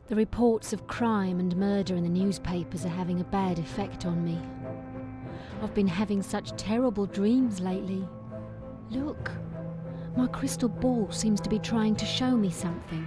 The reports of crime and murder in the newspapers are having a bad effect on me. I've been having such terrible dreams lately. Look, my crystal ball seems to be trying to show me something.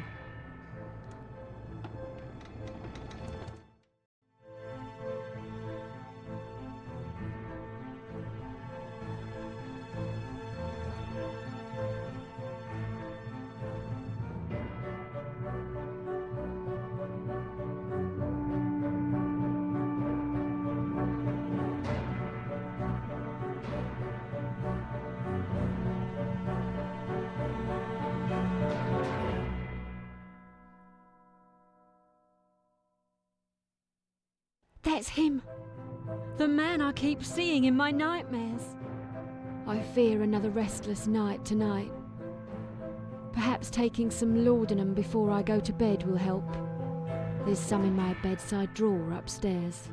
That's him! The man I keep seeing in my nightmares. I fear another restless night tonight. Perhaps taking some laudanum before I go to bed will help. There's some in my bedside drawer upstairs.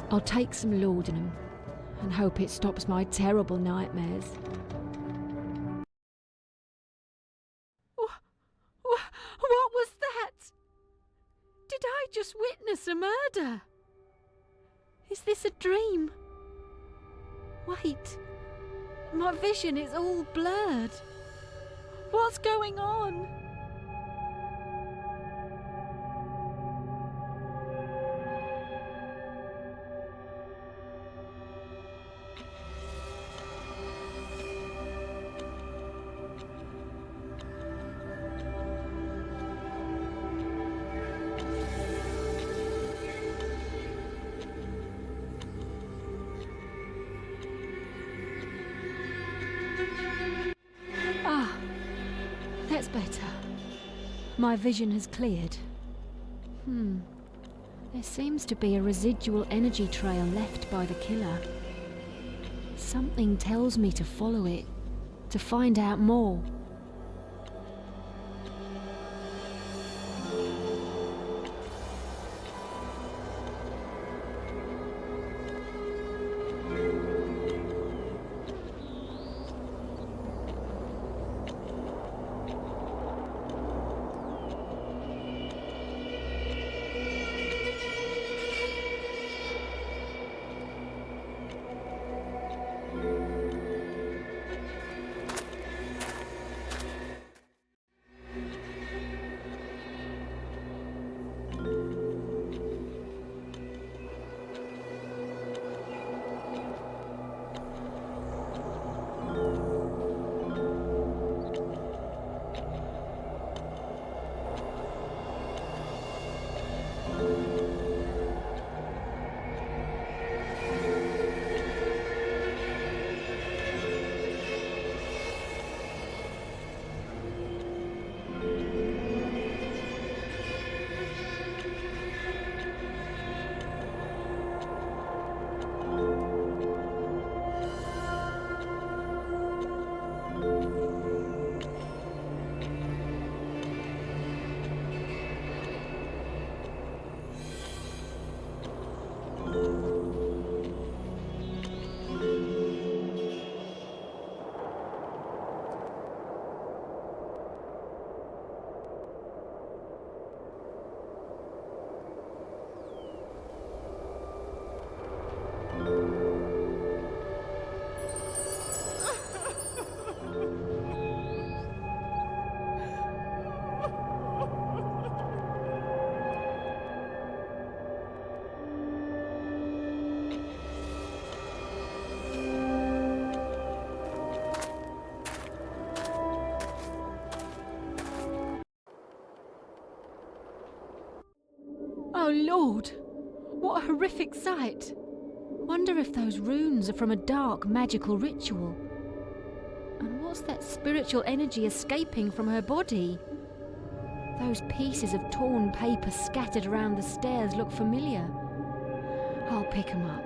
I'll take some laudanum and hope it stops my terrible nightmares. What was that? Did I just witness a murder? Is this a dream? Wait, my vision is all blurred. What's going on? That's better. My vision has cleared. There seems to be a residual energy trail left by the killer. Something tells me to follow it, to find out more. Oh Lord, what a horrific sight. Wonder if those runes are from a dark magical ritual. And what's that spiritual energy escaping from her body? Those pieces of torn paper scattered around the stairs look familiar. I'll pick 'em up.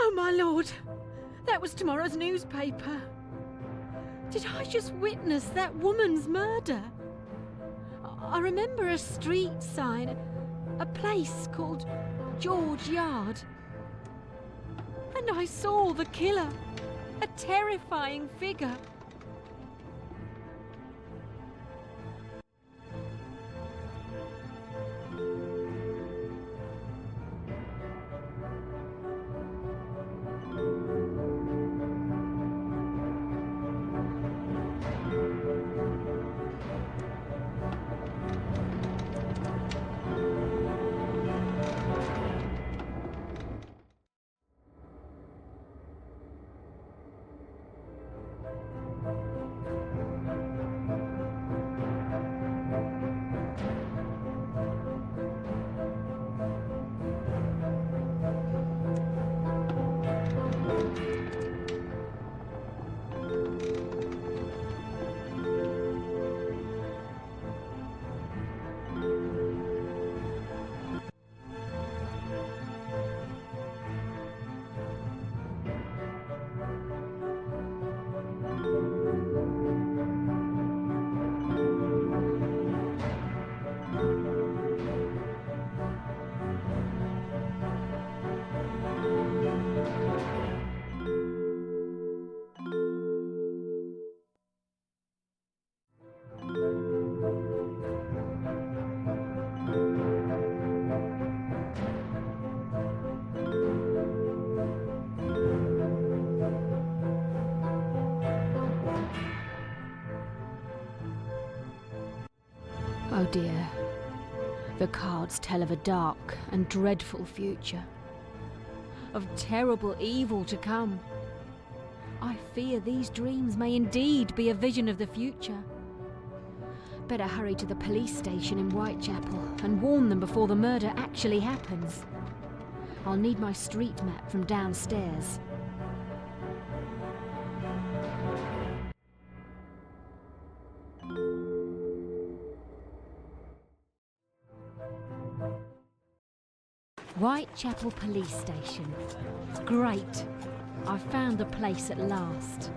Oh my lord, that was tomorrow's newspaper. Did I just witness that woman's murder? I remember a street sign, a place called George Yard. And I saw the killer, a terrifying figure. Oh dear, the cards tell of a dark and dreadful future, of terrible evil to come. I fear these dreams may indeed be a vision of the future. Better hurry to the police station in Whitechapel and warn them before the murder actually happens. I'll need my street map from downstairs. Whitechapel Police Station. Great. I've found the place at last.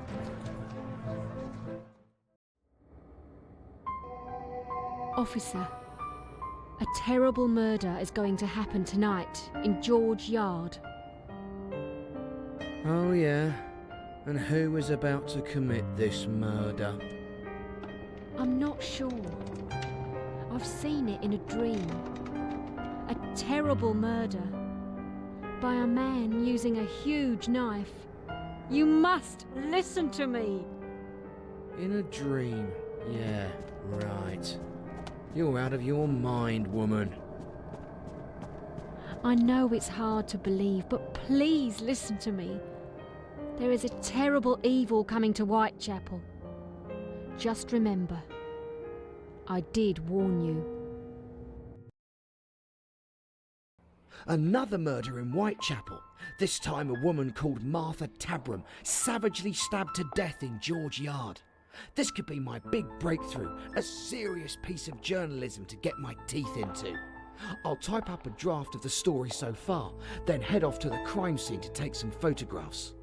Officer, a terrible murder is going to happen tonight in George Yard. Oh yeah? And who was about to commit this murder? I'm not sure. I've seen it in a dream. A terrible murder by a man using a huge knife. You must listen to me. In a dream? Yeah, right. You're out of your mind, woman. I know it's hard to believe, but please listen to me. There is a terrible evil coming to Whitechapel. Just remember, I did warn you. Another murder in Whitechapel. This time a woman called Martha Tabram, savagely stabbed to death in George Yard. This could be my big breakthrough, a serious piece of journalism to get my teeth into. I'll type up a draft of the story so far, then head off to the crime scene to take some photographs.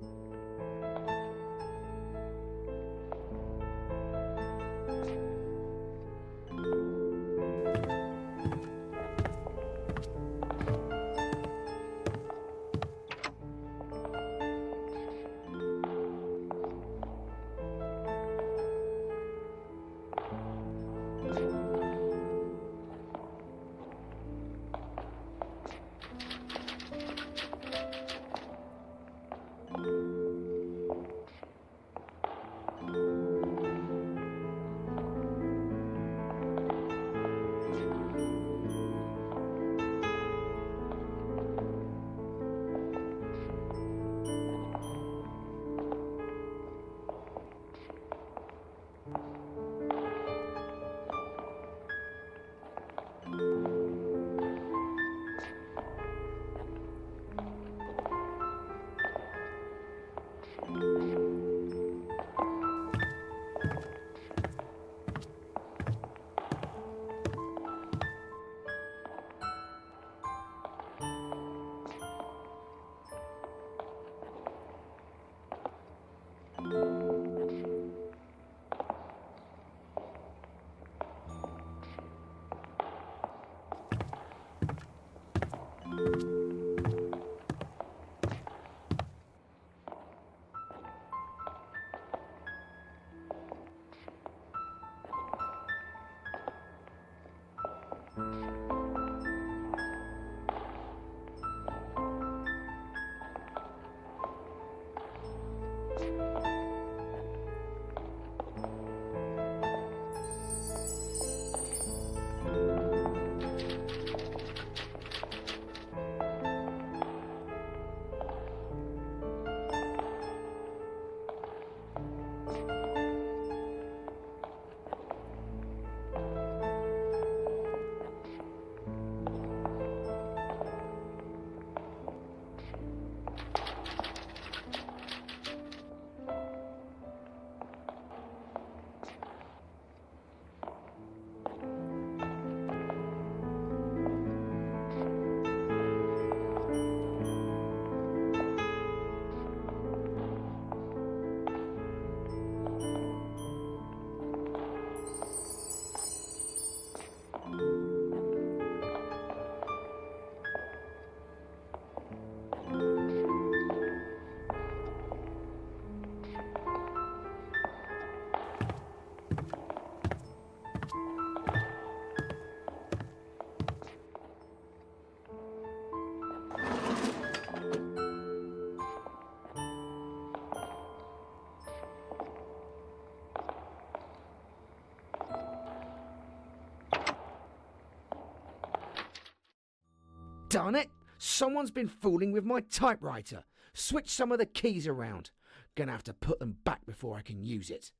Darn it! Someone's been fooling with my typewriter. Switch some of the keys around. Gonna have to put them back before I can use it.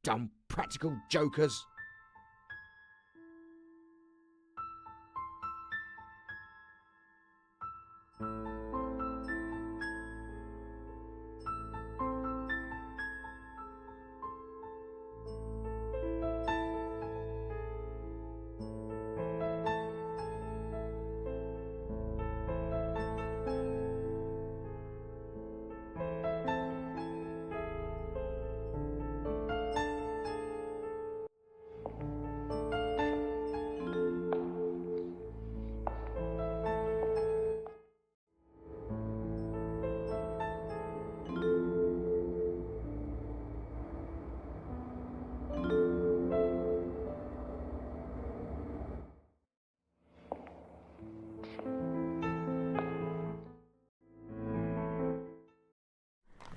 Dumb practical jokers.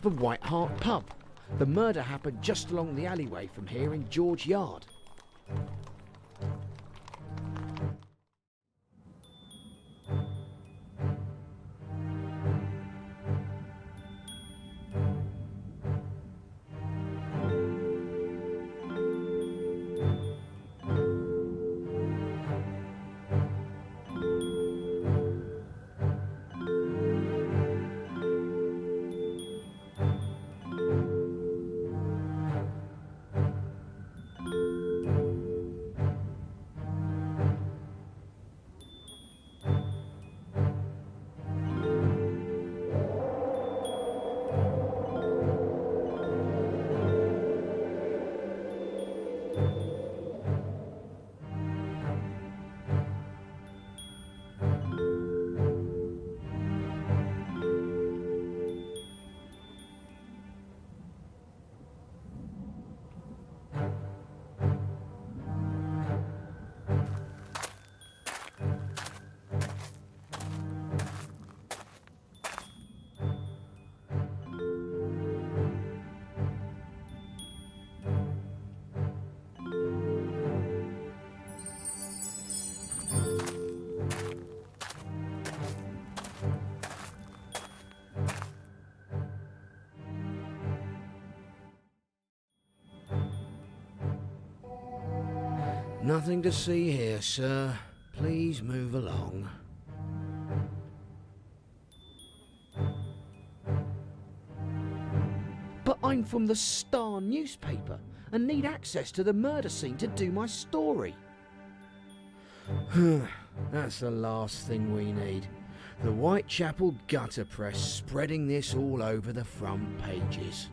The White Hart pub. The murder happened just along the alleyway from here in George Yard. Nothing to see here, sir. Please move along. But I'm from the Star newspaper and need access to the murder scene to do my story. That's the last thing we need. The Whitechapel gutter press spreading this all over the front pages.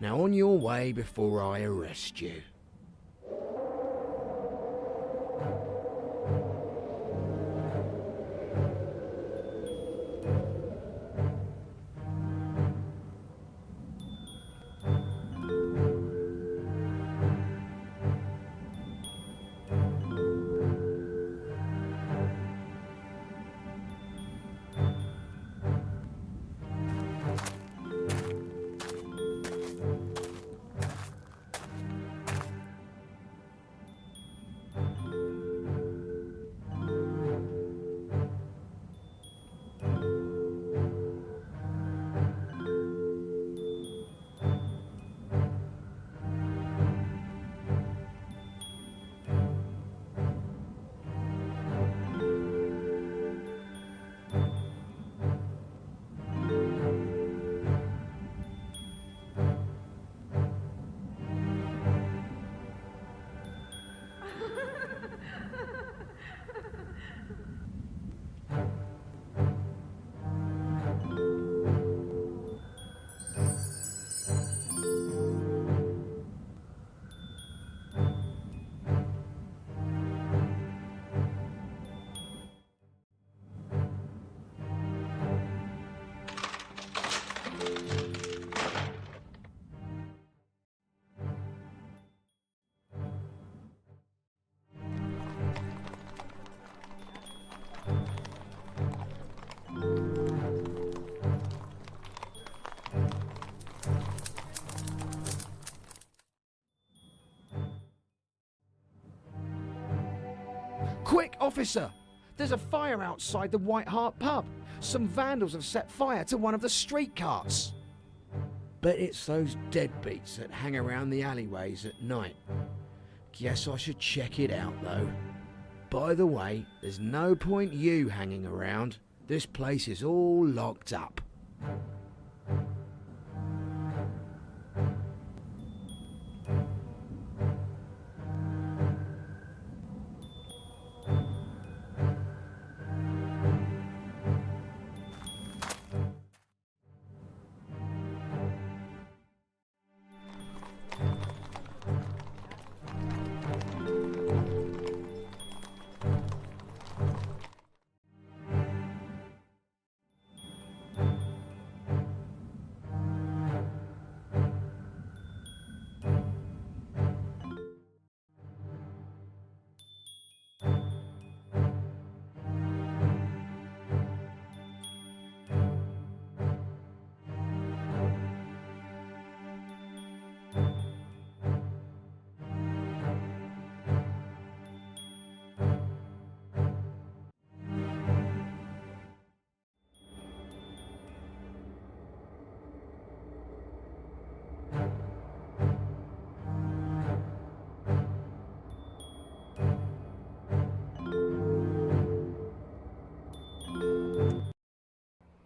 Now on your way before I arrest you. Quick, officer! There's a fire outside the White Hart pub. Some vandals have set fire to one of the street carts. Bet it's those deadbeats that hang around the alleyways at night. Guess I should check it out, though. By the way, there's no point you hanging around. This place is all locked up.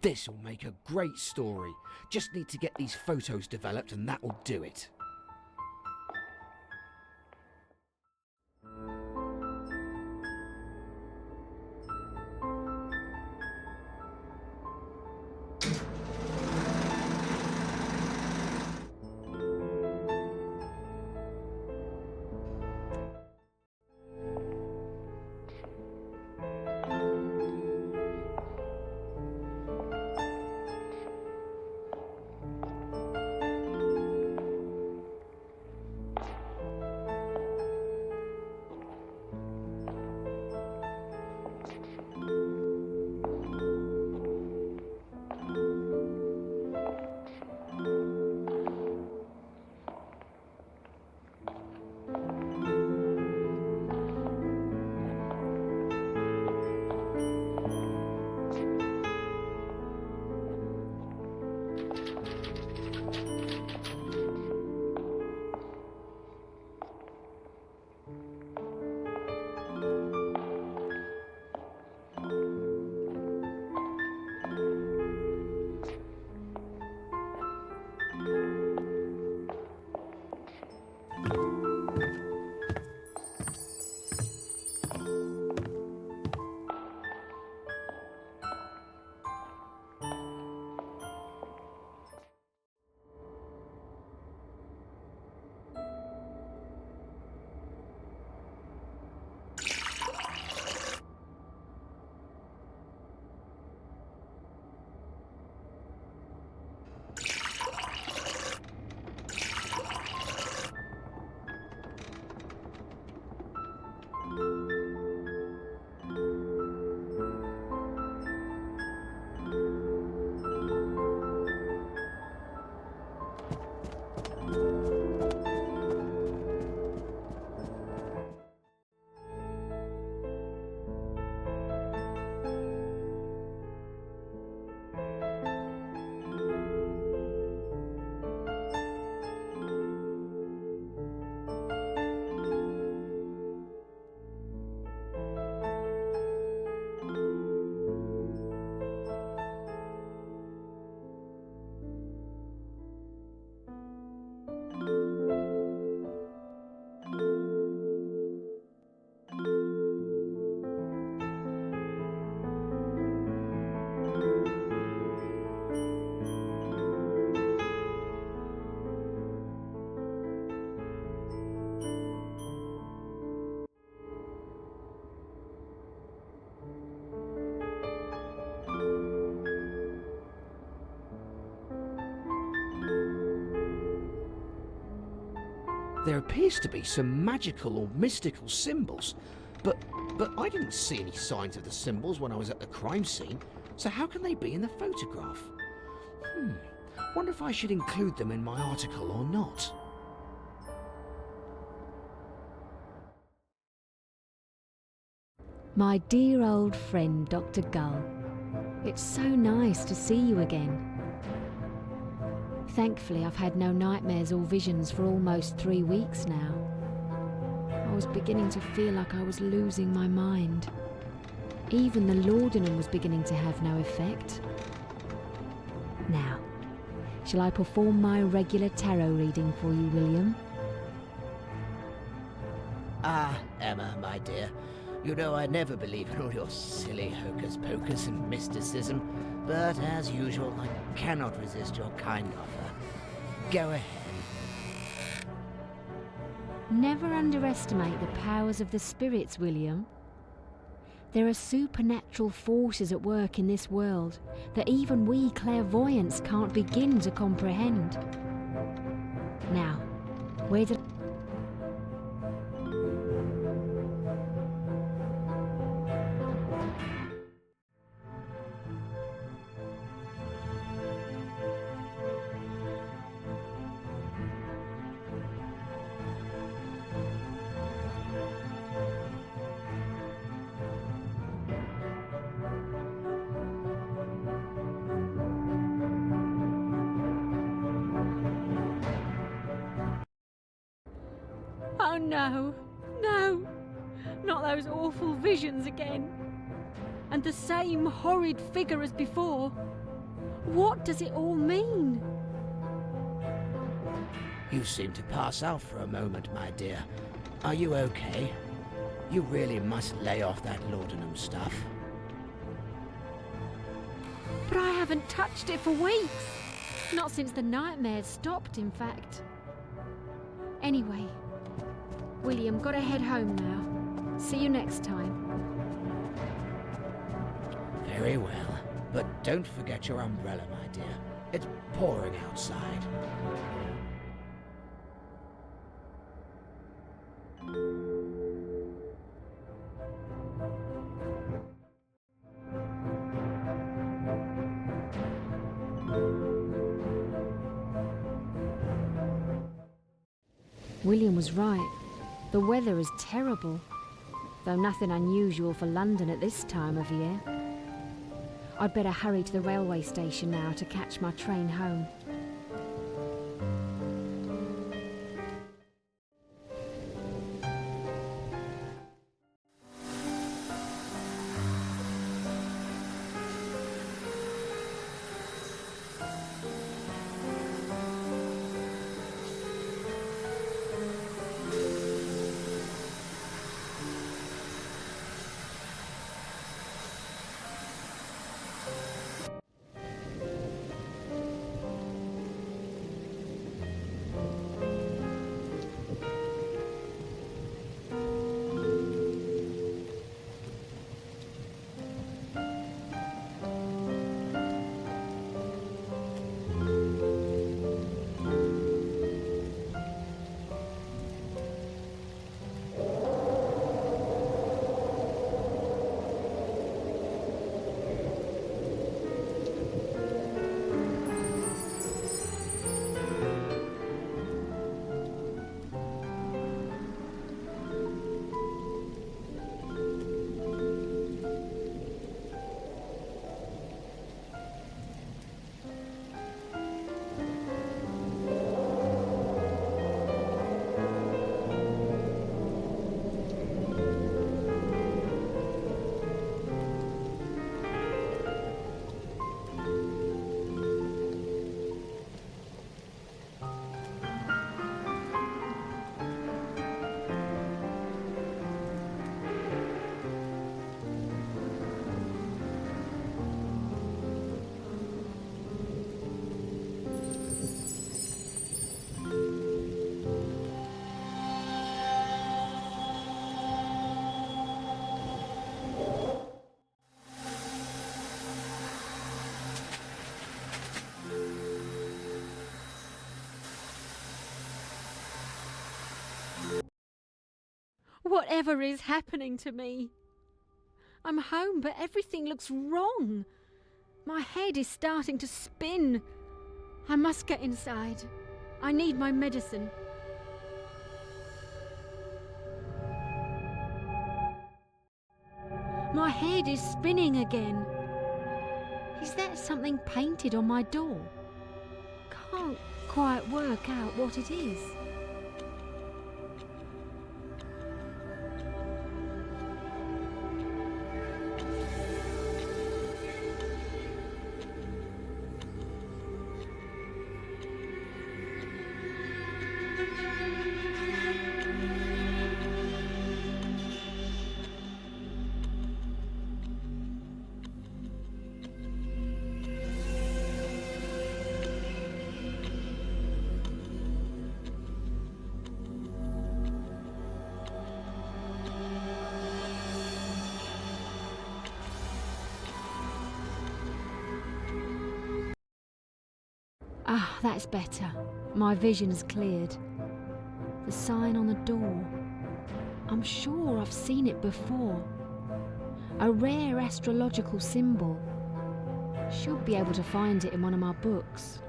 This'll make a great story. Just need to get these photos developed and that'll do it. there appears to be some magical or mystical symbols, but I didn't see any signs of the symbols when I was at the crime scene, so how can they be in the photograph? Wonder if I should include them in my article or not. My dear old friend, Dr. Gull. It's so nice to see you again. Thankfully, I've had no nightmares or visions for almost 3 weeks now. I was beginning to feel like I was losing my mind. Even the laudanum was beginning to have no effect. Now, shall I perform my regular tarot reading for you, William? Ah, Emma, my dear. You know I never believe in all your silly hocus-pocus and mysticism, but as usual, I cannot resist your kind offer. Go ahead. Never underestimate the powers of the spirits, William. There are supernatural forces at work in this world that even we clairvoyants can't begin to comprehend. Now, where did... Oh no, no, not those awful visions again. And the same horrid figure as before. What does it all mean? You seem to pass out for a moment, my dear. Are you okay? You really must lay off that laudanum stuff. But I haven't touched it for weeks. Not since the nightmares stopped, in fact. Anyway, William, gotta head home now. See you next time. Very well, but don't forget your umbrella, my dear. It's pouring outside. William was right. The weather is terrible, though nothing unusual for London at this time of year. I'd better hurry to the railway station now to catch my train home. Whatever is happening to me? I'm home, but everything looks wrong. My head is starting to spin. I must get inside. I need my medicine. My head is spinning again. Is there something painted on my door? Can't quite work out what it is. Ah, that's better. My vision's cleared. The sign on the door. I'm sure I've seen it before. A rare astrological symbol. Should be able to find it in one of my books.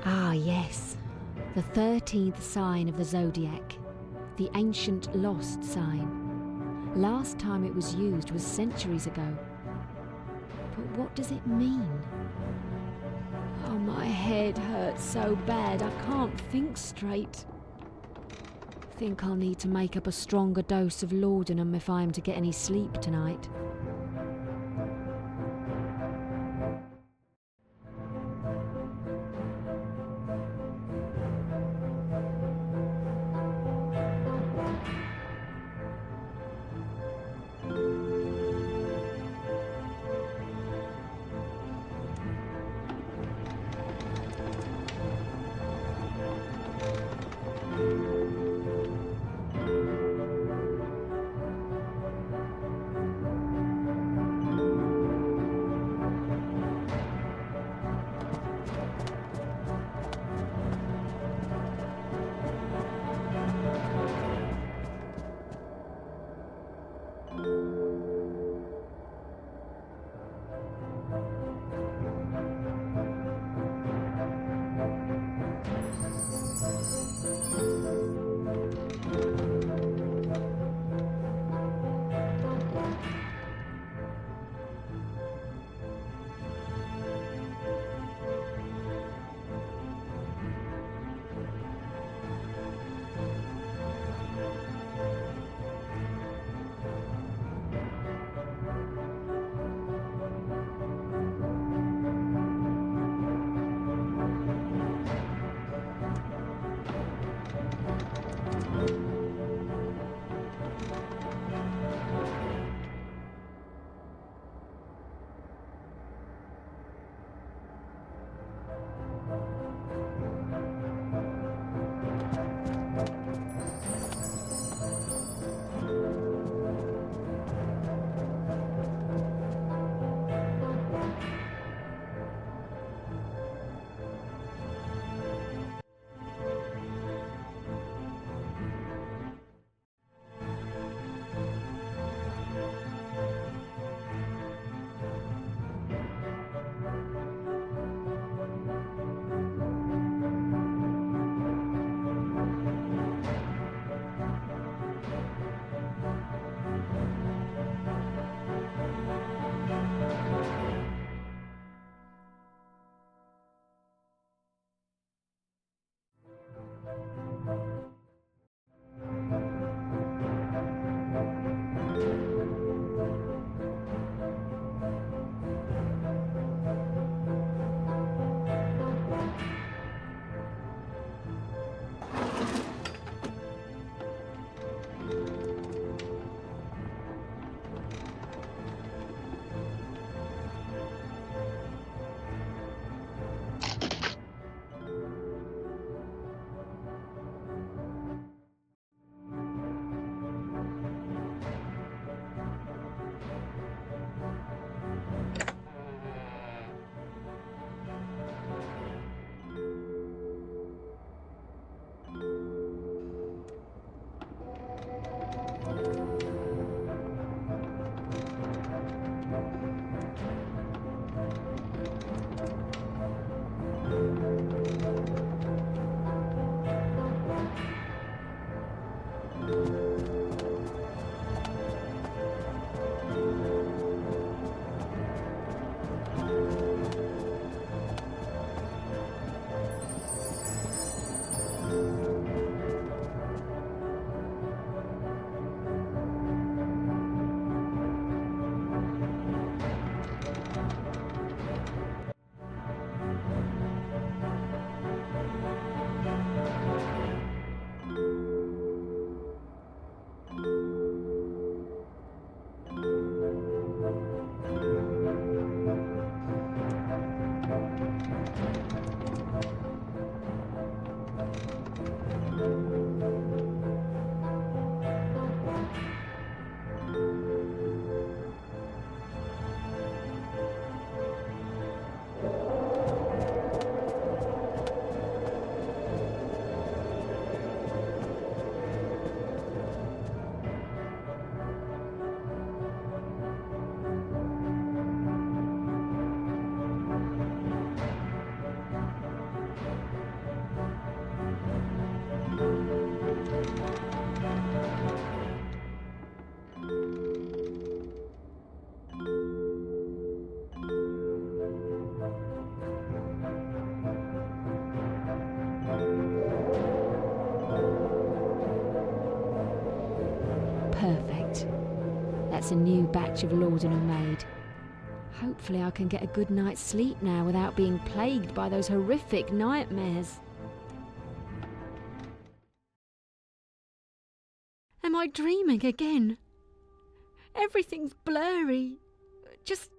Ah, yes. The 13th sign of the zodiac. The ancient lost sign. Last time it was used was centuries ago. But what does it mean? Oh, my head hurts so bad I can't think straight. Think I'll need to make up a stronger dose of laudanum if I am to get any sleep tonight. That's a new batch of laudanum made. Hopefully I can get a good night's sleep now without being plagued by those horrific nightmares. Am I dreaming again? Everything's blurry. Just...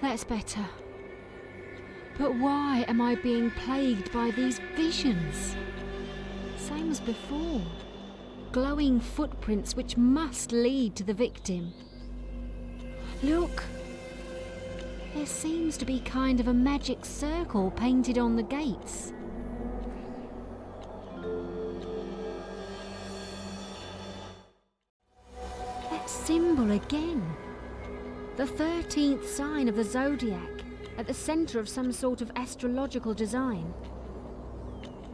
That's better. But why am I being plagued by these visions? Same as before. Glowing footprints which must lead to the victim. Look! There seems to be kind of a magic circle painted on the gates. That symbol again. The 13th sign of the zodiac, at the centre of some sort of astrological design.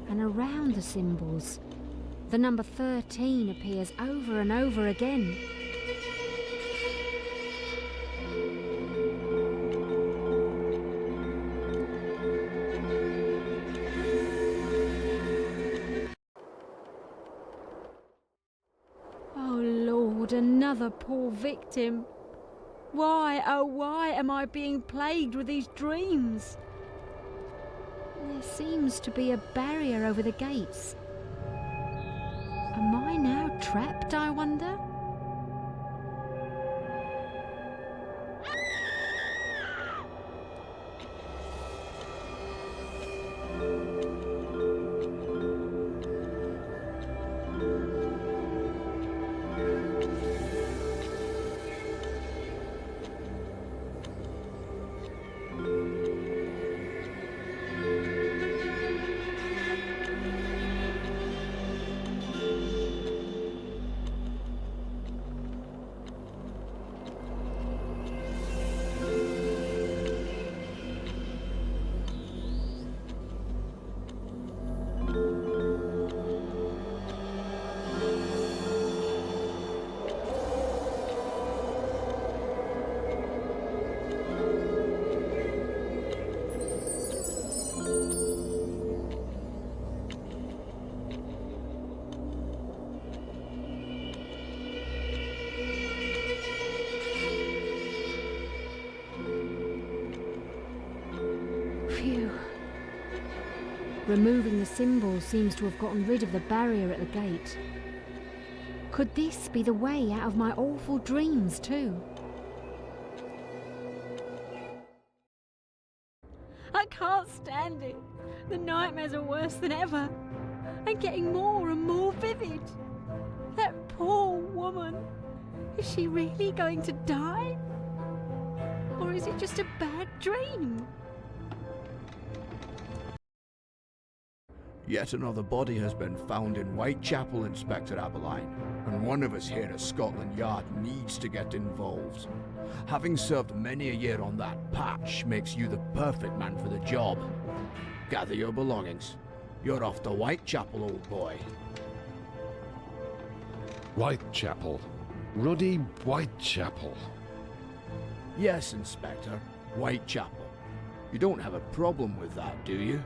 And around the symbols, the number 13 appears over and over again. Oh Lord, another poor victim. Why, oh why am I being plagued with these dreams? There seems to be a barrier over the gates. Am I now trapped, I wonder? Phew. Removing the symbol seems to have gotten rid of the barrier at the gate. Could this be the way out of my awful dreams too? I can't stand it. The nightmares are worse than ever, and getting more and more vivid. That poor woman. Is she really going to die? Or is it just a bad dream? Yet another body has been found in Whitechapel, Inspector Aberline, and one of us here at Scotland Yard needs to get involved. Having served many a year on that patch makes you the perfect man for the job. Gather your belongings. You're off to Whitechapel, old boy. Whitechapel. Ruddy Whitechapel. Yes, Inspector. Whitechapel. You don't have a problem with that, do you?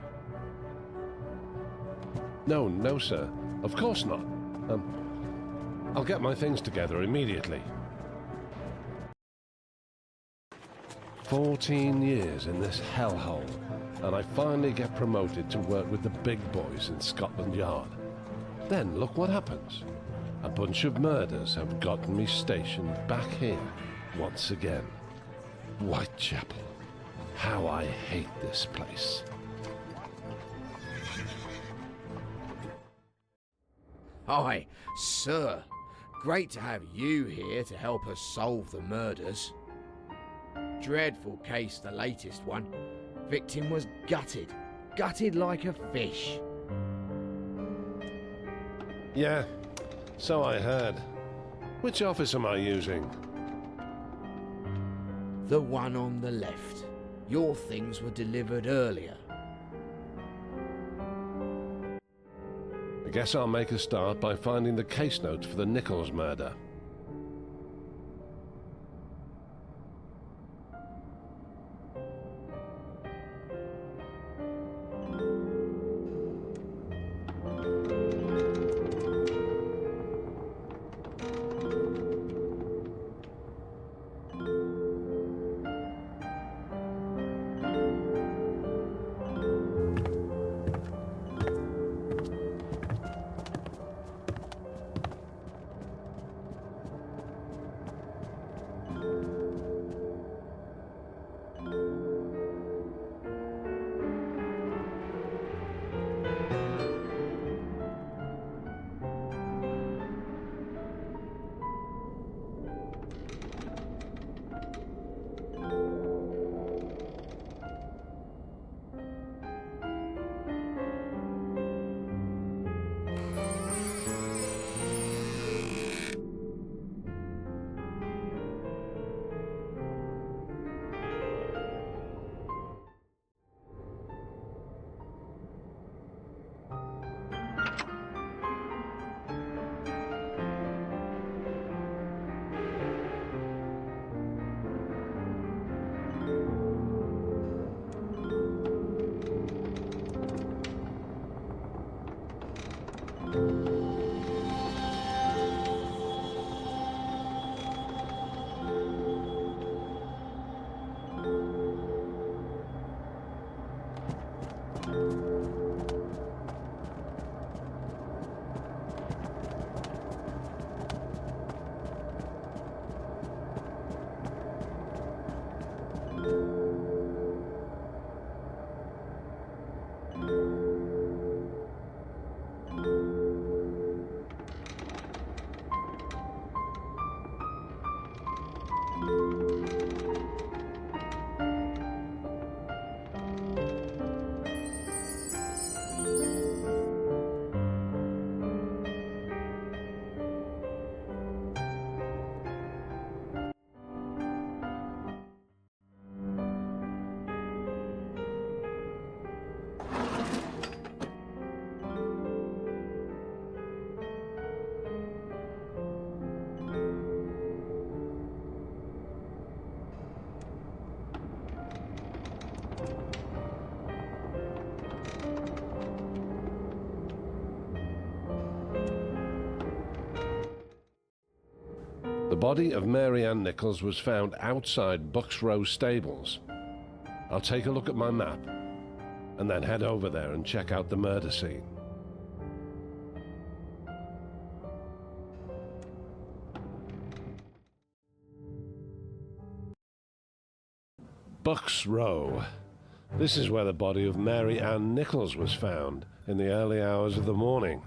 No, sir. Of course not. I'll get my things together immediately. 14 years in this hellhole, and I finally get promoted to work with the big boys in Scotland Yard. Then look what happens. A bunch of murders have gotten me stationed back here once again. Whitechapel. How I hate this place. Aye, sir. Great to have you here to help us solve the murders. Dreadful case, the latest one. Victim was gutted. Gutted like a fish. Yeah, So I heard. Which office am I using? The one on the left. Your things were delivered earlier. I guess I'll make a start by finding the case notes for the Nichols murder. The body of Mary Ann Nichols was found outside Bucks Row stables. I'll take a look at my map and then head over there and check out the murder scene. Bucks Row. This is where the body of Mary Ann Nichols was found in the early hours of the morning.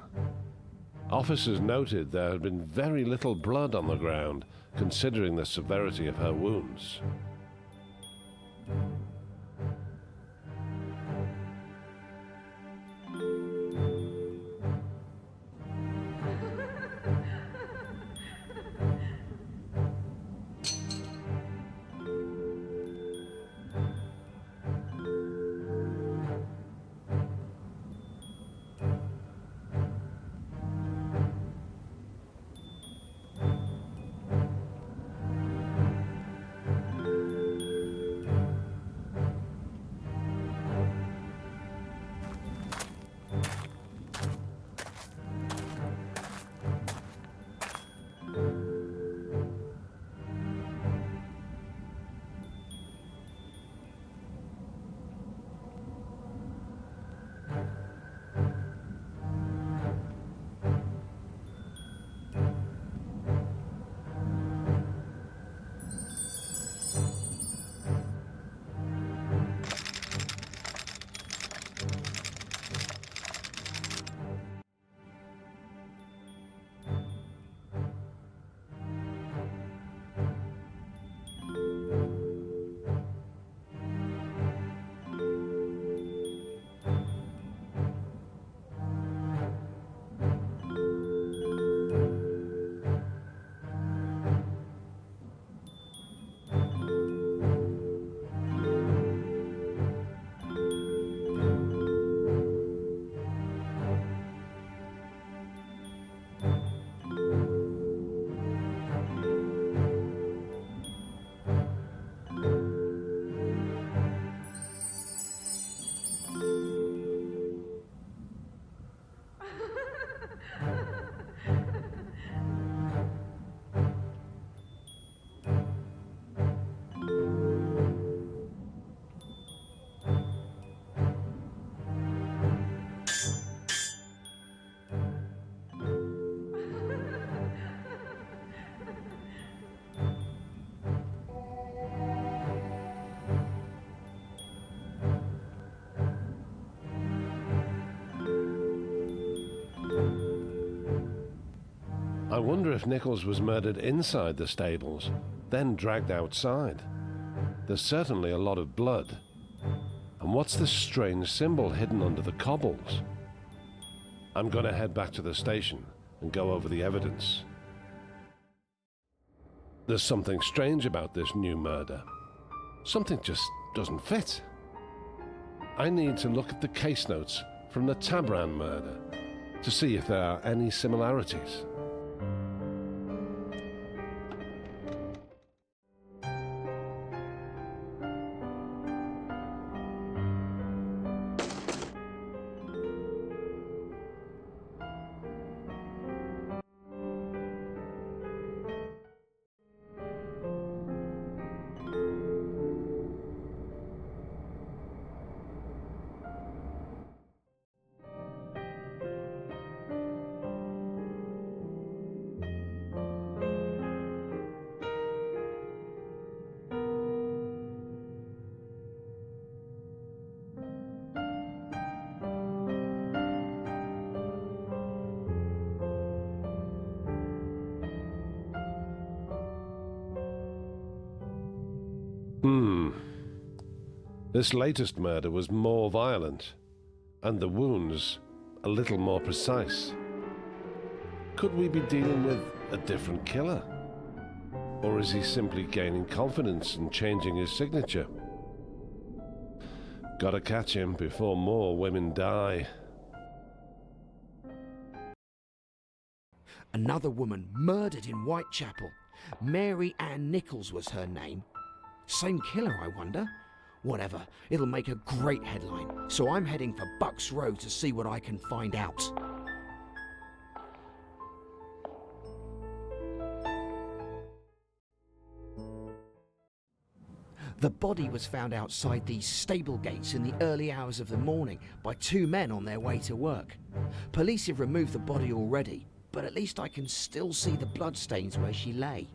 Officers noted there had been very little blood on the ground, considering the severity of her wounds. I wonder if Nichols was murdered inside the stables, then dragged outside. There's certainly a lot of blood. And what's this strange symbol hidden under the cobbles? I'm gonna head back to the station and go over the evidence. There's something strange about this new murder. Something just doesn't fit. I need to look at the case notes from the Tabran murder to see if there are any similarities. This latest murder was more violent, and the wounds a little more precise. Could we be dealing with a different killer? Or is he simply gaining confidence and changing his signature? Gotta catch him before more women die. Another woman murdered in Whitechapel. Mary Ann Nichols was her name. Same killer, I wonder? Whatever, it'll make a great headline, so I'm heading for Bucks Row to see what I can find out. The body was found outside these stable gates in the early hours of the morning by two men on their way to work. Police have removed the body already, but at least I can still see the bloodstains where she lay.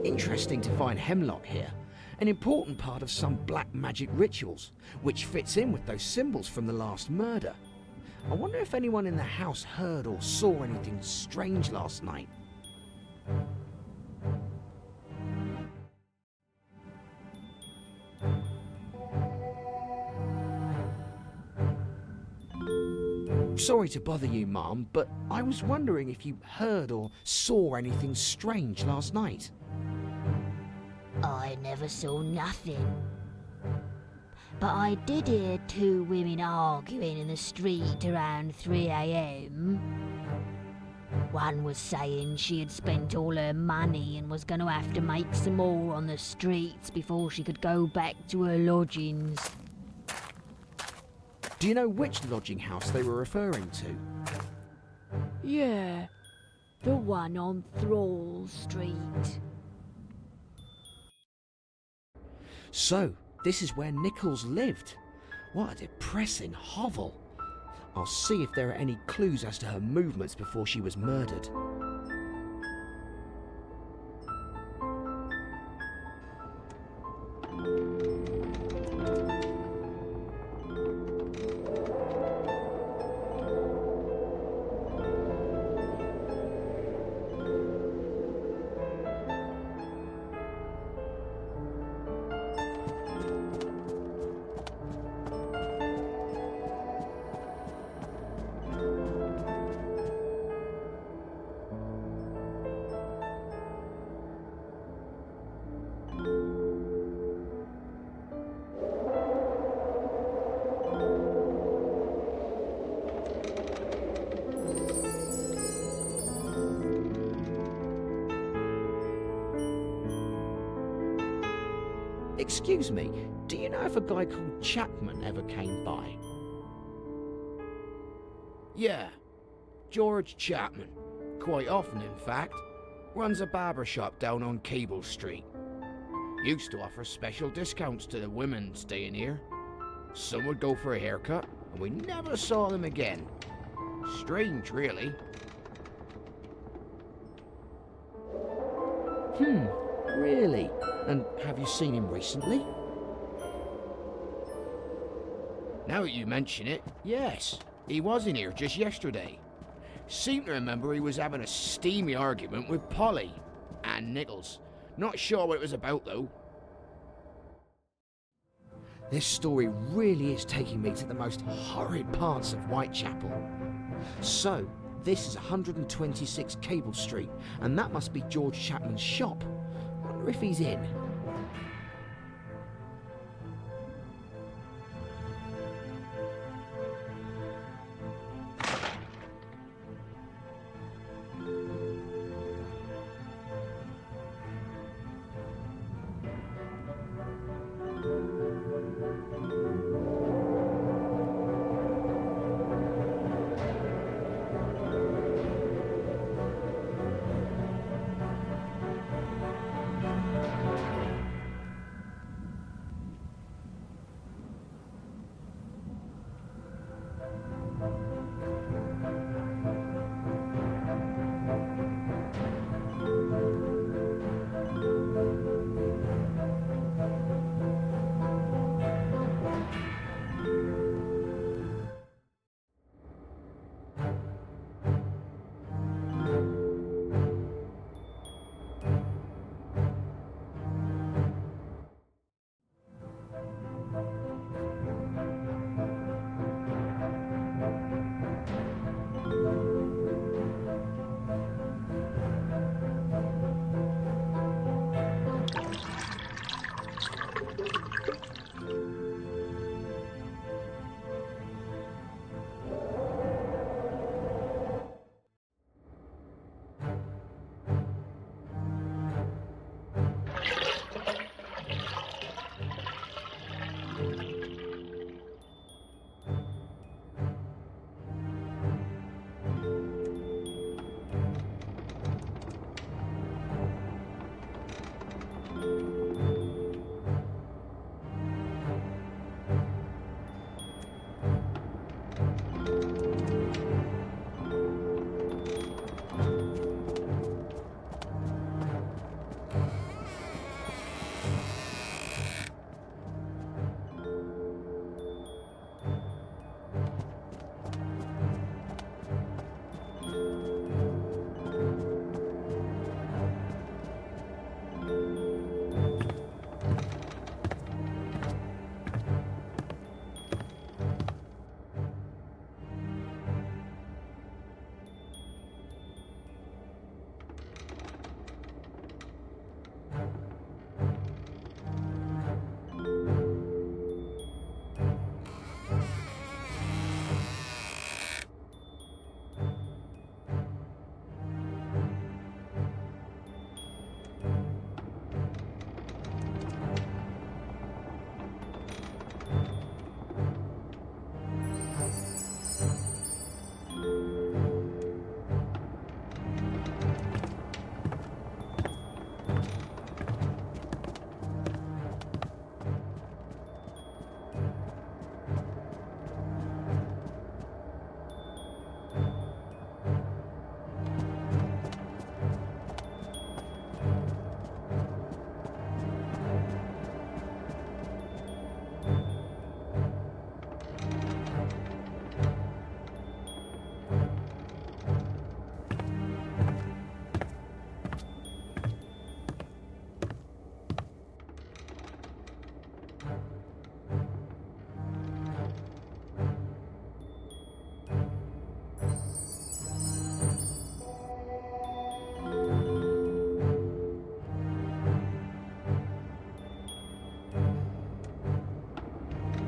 Interesting to find hemlock here, an important part of some black magic rituals, which fits in with those symbols from the last murder. I wonder if anyone in the house heard or saw anything strange last night. Sorry to bother you, Mom, but I was wondering if you heard or saw anything strange last night. I never saw nothing. But I did hear two women arguing in the street around 3 a.m. One was saying she had spent all her money and was going to have to make some more on the streets before she could go back to her lodgings. Do you know which lodging house they were referring to? Yeah, the one on Thrall Street. So, this is where Nichols lived. What a depressing hovel. I'll see if there are any clues as to her movements before she was murdered. Excuse me, do you know if a guy called Chapman ever came by? Yeah, George Chapman. Quite often, in fact. Runs a barber shop down on Cable Street. Used to offer special discounts to the women staying here. Some would go for a haircut, and we never saw them again. Strange, really. Really? And have you seen him recently? Now that you mention it, yes. He was in here just yesterday. Seem to remember he was having a steamy argument with Polly and Nichols. Not sure what it was about, though. This story really is taking me to the most horrid parts of Whitechapel. So, this is 126 Cable Street, and that must be George Chapman's shop. Wonder if he's in.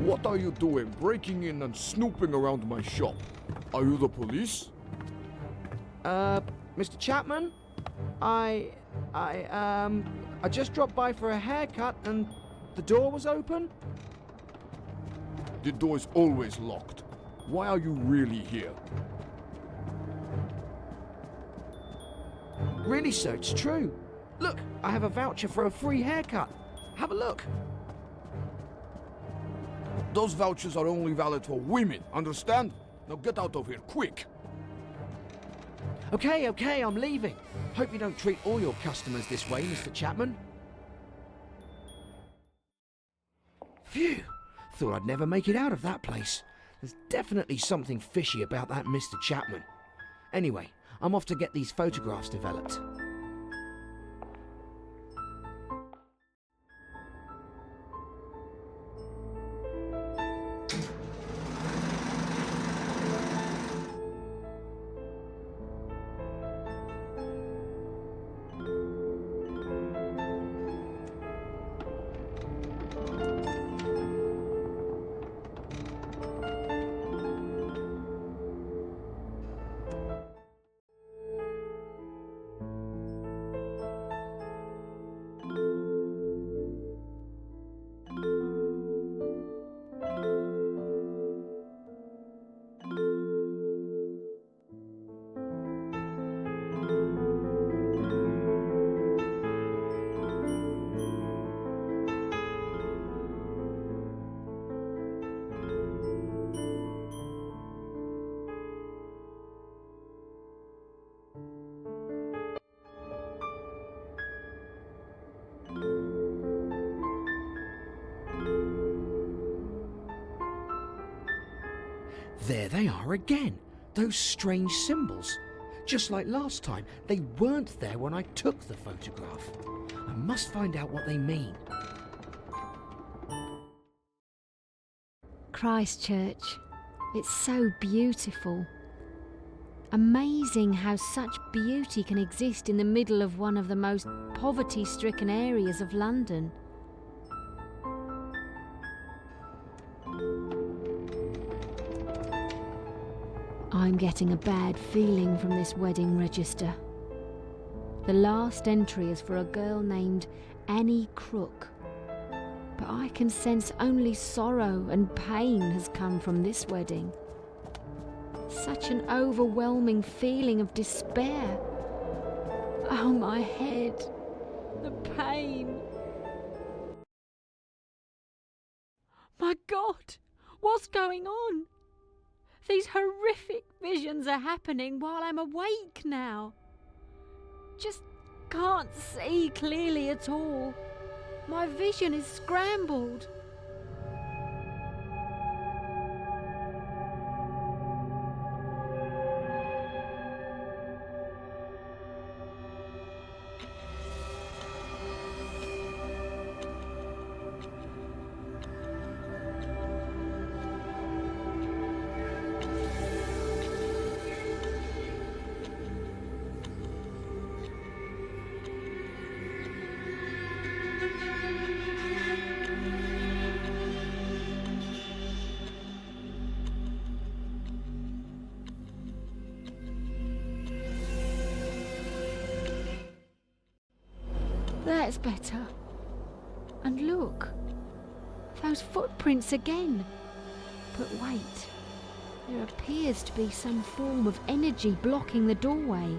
What are you doing, breaking in and snooping around my shop? Are you the police? Mr. Chapman? I just dropped by for a haircut and The door was open? The door's always locked. Why are you really here? Really, sir, it's true. Look, I have a voucher for a free haircut. Have a look. Those vouchers are only valid for women, understand? Now get out of here, quick! Okay, I'm leaving. Hope you don't treat all your customers this way, Mr. Chapman. Phew! Thought I'd never make it out of that place. There's definitely something fishy about that Mr. Chapman. Anyway, I'm off to get these photographs developed. There they are again, those strange symbols. Just like last time, they weren't there when I took the photograph. I must find out what they mean. Christchurch. It's so beautiful. Amazing how such beauty can exist in the middle of one of the most poverty-stricken areas of London. I'm getting a bad feeling from this wedding register. The last entry is for a girl named Annie Crook. But I can sense only sorrow and pain has come from this wedding. Such an overwhelming feeling of despair. Oh, my head. The pain. My God, what's going on? These horrific visions are happening while I'm awake now. Just can't see clearly at all. My vision is scrambled. That's better. And look, those footprints again. But wait, there appears to be some form of energy blocking the doorway.